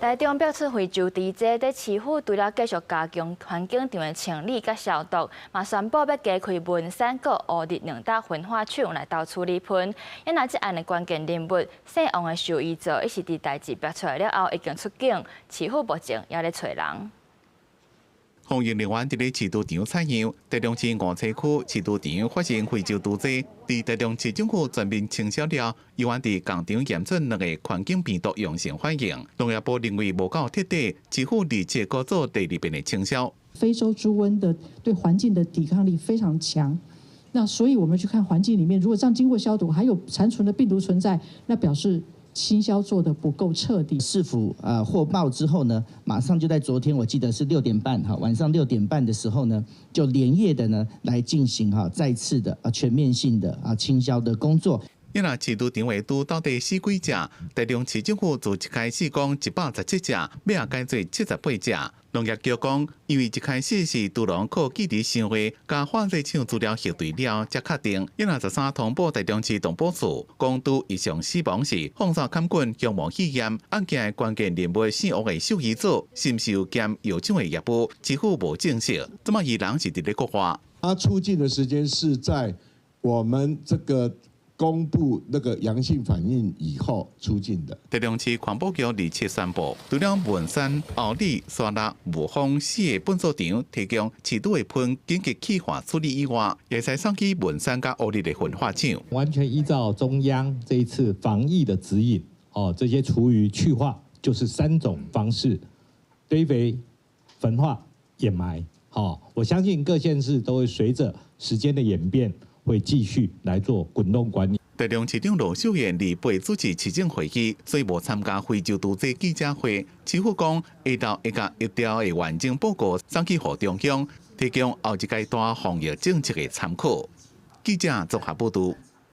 台中表示非洲猪只在市府除了继续加强环境场的清理甲消毒，嘛宣布要加开文山阁乌日2大焚化厂来到处理喷。因那这案的关键人物姓王的受益者，伊是伫代志爆出来了后已经出境，市府目前也咧找人。 防疫人员伫咧市都场采样，台中市五车区市都场发现非洲猪只，伫台中市政府全面清消了，医院伫工厂验出2个环境病毒阳性反应。农业部认为无够彻底，市府立即搁做第2遍的清消。非洲猪瘟的对环境的抵抗力非常强，那所以我们去看环境里面，如果这样经过消毒，还有残存的病毒存在，那表示 清消做的不够彻底。市府获报之后呢，马上就在昨天，我记得是6点半晚上6点半的时候呢，就连夜的呢来进行再次的全面性的清消的工作。 因那市都场的猪到底死几只？台中市政府自一开始讲117只，尾啊改做78只。农业局讲，因为一开始是猪农靠记忆生活，加化验厂资料核对了，才确定。因那13通报台中市动保处，讲猪异常死亡时，放哨砍棍向无试验，案件的关键人物姓吴的受益者，是毋是有兼药厂的业务，似乎无证实。这么伊人是伫咧国外。他出境的时间是在我们这个 公布那个阳性反应以后出境的。台中市环保局27宣布，除了文山、后里、沙拉、雾峰4个粪扫场提供市都的喷紧急气化处理以外，也使送去文山甲后里的焚化厂。完全依照中央这一次防疫的指引，这些厨余去化就是3种方式：堆肥、焚化、掩埋。我相信各县市都会随着时间的演变， 会继续来做滚动管理。台中市长罗秀燕2主持市政会议，所以无参加非洲猪只记者会。市府讲，下昼会甲1条的完整报告送去予中央，提供后一阶段防疫政策的参考。记者综合报道。